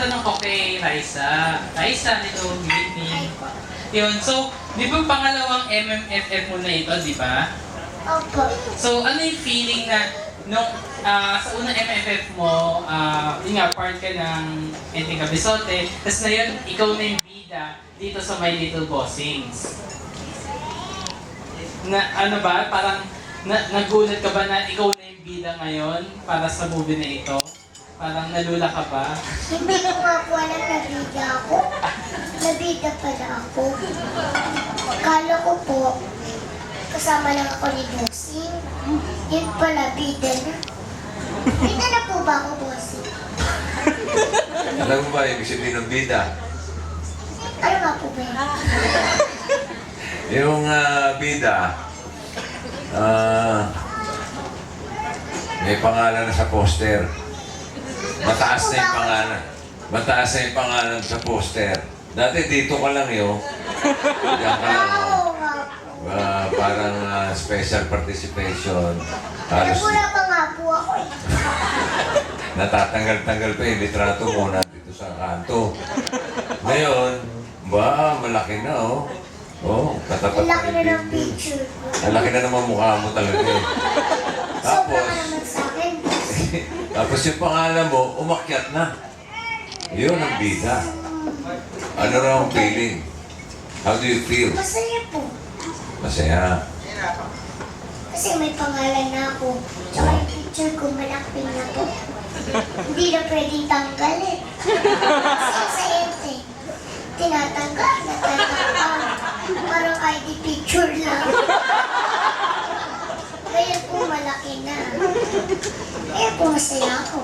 tatanong ko kay Raisa. Raisa, nito, Whitney. Yun, so, di ba pangalawang MMFF mo na ito, di ba? Opo. So, ano yung feeling na nung sa unang MFF mo, yun nga, part ka ng Enteng Kabisote, tapos na yun, ikaw na yung bida dito sa My Little Bossings. Na, ano ba, parang nagulat ka ba na ikaw na yung bida ngayon para sa movie na ito? Parang nalula ka ba? Hindi ko nga po alam na bida ako. Nabida pala ako. Akala ko po, kasama lang ako ni Bossing. Yun pala, bida na. Bida na po ba ako, Bossing? Alam mo ba yung sabihin ng bida? Ano nga po ba yun? Yung bida, may pangalan na sa poster. Mataas na yung pangalan. Mataas na yung pangalan sa poster. Dati dito ka lang yun. Diyan ka lang. Oo nga po. Parang special participation. Alam Halos mo na pa nga po ako eh. natatanggal-tanggal pa yung litrato mo na dito sa kanto. Ngayon, malaki na oh. Oh, katapat Ang laki na ng yung picture ko. Ang laki na naman mukha mo talaga eh. Sobra Tapos, ka naman sa akin. tapos yung pangalan mo, umakyat na. Yun ang bida. Ano raw ang feeling? How do you feel? Masaya po. Masaya. Kasi may pangalan na ako. Tsaka yung picture ko malakping na po. Hindi na pwedeng tanggalin. Kasi sa ente, tinatanggal, natatanggal. Parang ID picture lang. Kaya po malaki na. Kaya po masaya ako.